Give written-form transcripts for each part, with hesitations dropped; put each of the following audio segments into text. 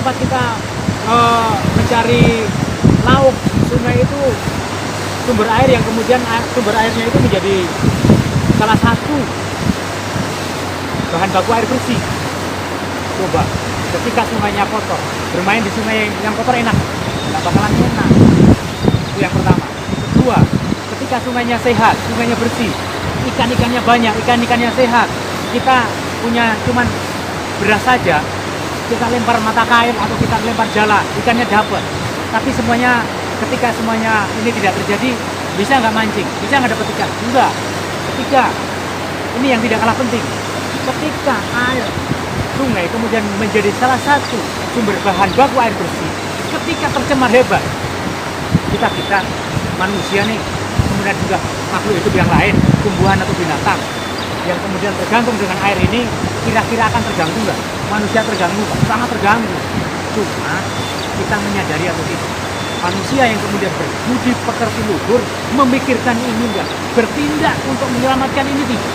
tempat kita mencari lauk di sungai itu sumber air yang kemudian sumber airnya itu menjadi salah satu bahan baku air bersih. Coba, ketika sungainya kotor, bermain di sungai yang kotor enak? Nggak bakalan enak. Itu yang pertama. Kedua, ketika sungainya sehat, sungainya bersih, ikan-ikannya banyak, ikan-ikannya sehat, kita punya cuman beras saja, kita lempar mata kail atau kita lempar jala, ikannya dapat. Tapi semuanya, ketika semuanya ini tidak terjadi, bisa nggak mancing? Bisa nggak dapat ikan? Enggak. Ketiga, ini yang tidak kalah penting. Ketika air sungai kemudian menjadi salah satu sumber bahan baku air bersih, ketika tercemar hebat, kita manusia nih, kemudian juga makhluk hidup yang lain, tumbuhan atau binatang yang kemudian tergantung dengan air ini, kira-kira akan terganggu nggak? Manusia terganggu nggak? Sangat terganggu. Cuma kita menyadari atau tidak, manusia yang kemudian berbudi pekerti luhur memikirkan ini enggak, bertindak untuk menyelamatkan ini tidak.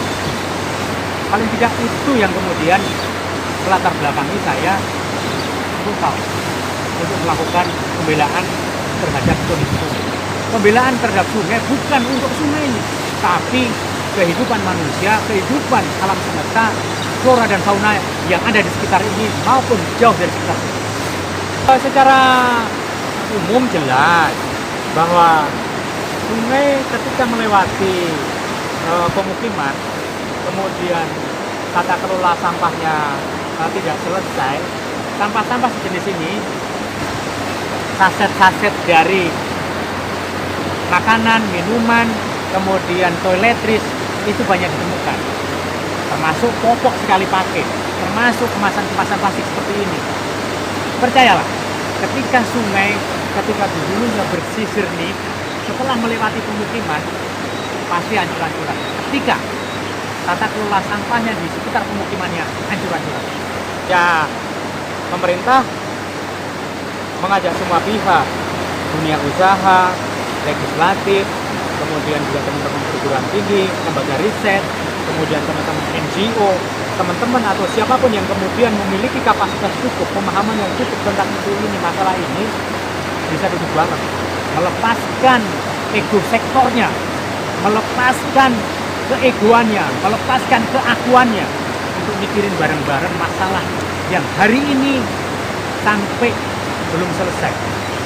Paling tidak itu yang kemudian melatar belakangi saya total untuk melakukan pembelaan terhadap kondisi sungai. Pembelaan terhadap sungai bukan untuk sungainya, tapi kehidupan manusia, kehidupan alam semesta, flora dan fauna yang ada di sekitar ini maupun jauh dari sekitar ini. Secara umum jelas bahwa sungai ketika melewati pemukiman, kemudian tata kelola sampahnya tidak selesai, sampah-sampah sejenis ini, saset-saset dari makanan, minuman, kemudian toiletries itu banyak ditemukan, termasuk popok sekali pakai, termasuk kemasan-kemasan plastik seperti ini. Percayalah, ketika sungai, ketika dulunya bersih jernih, setelah melewati pemukiman, pasti hancur-hancuran. Ketika tata kelola sampahnya di sekitar pemukimannya hancur-hancuran. Ya, pemerintah mengajak semua pihak, dunia usaha, legislatif, kemudian juga teman-teman perguruan tinggi, lembaga riset, kemudian teman-teman NGO, teman-teman atau siapapun yang kemudian memiliki kapasitas cukup, pemahaman yang cukup tentang isu ini, masalah ini, bisa duduk bareng, melepaskan ego sektornya, melepaskan keegoannya, melepaskan keakuannya untuk mikirin bareng-bareng masalah yang hari ini sampai belum selesai.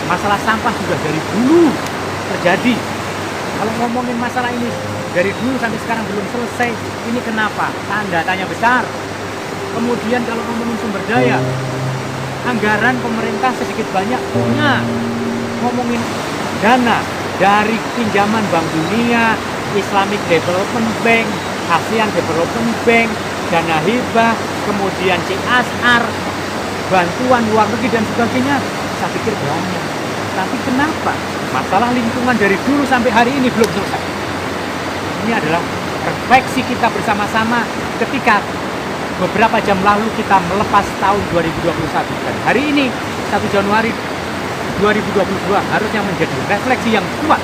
Masalah sampah juga dari dulu terjadi. Kalau ngomongin masalah ini dari dulu sampai sekarang belum selesai, ini kenapa? Tanda tanya besar. Kemudian kalau ngomongin sumber daya, anggaran pemerintah sedikit banyak punya. Ngomongin dana dari pinjaman Bank Dunia, Islamic Development Bank, ASEAN Development Bank, dana hibah, kemudian CSR, bantuan luar negeri dan sebagainya, saya pikir banyak. Tapi kenapa masalah lingkungan dari dulu sampai hari ini belum selesai? Ini adalah refleksi kita bersama-sama ketika beberapa jam lalu kita melepas tahun 2021. Dan hari ini, 1 Januari 2022, harusnya menjadi refleksi yang kuat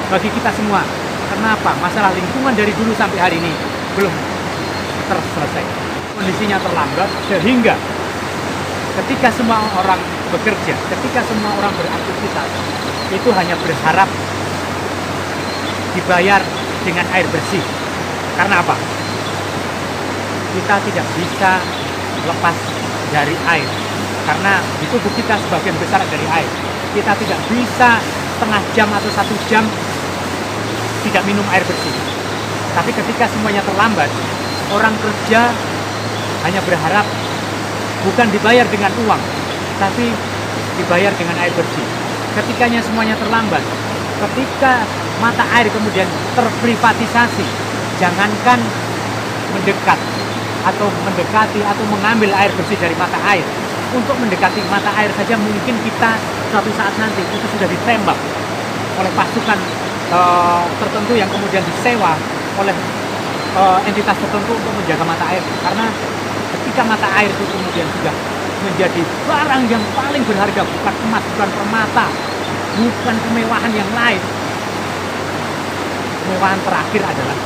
bagi kita semua. Kenapa masalah lingkungan dari dulu sampai hari ini belum terselesai? Kondisinya terlambat sehingga ketika semua orang bekerja, ketika semua orang beraktivitas, itu hanya berharap dibayar dengan air bersih. Karena apa? Kita tidak bisa lepas dari air, karena di tubuh kita sebagian besar dari air. Kita tidak bisa setengah jam atau 1 jam tidak minum air bersih. Tapi ketika semuanya terlambat, orang kerja hanya berharap bukan dibayar dengan uang, tapi dibayar dengan air bersih. Ketikanya semuanya terlambat, ketika mata air kemudian terprivatisasi, jangankan mendekat atau mendekati atau mengambil air bersih dari mata air, untuk mendekati mata air saja mungkin kita suatu saat nanti itu sudah ditembak oleh pasukan tertentu yang kemudian disewa oleh entitas tertentu untuk menjaga mata air. Karena ketika mata air itu kemudian sudah menjadi barang yang paling berharga, bukan emas, bukan permata, bukan kemewahan yang lain, kemewahan terakhir adalah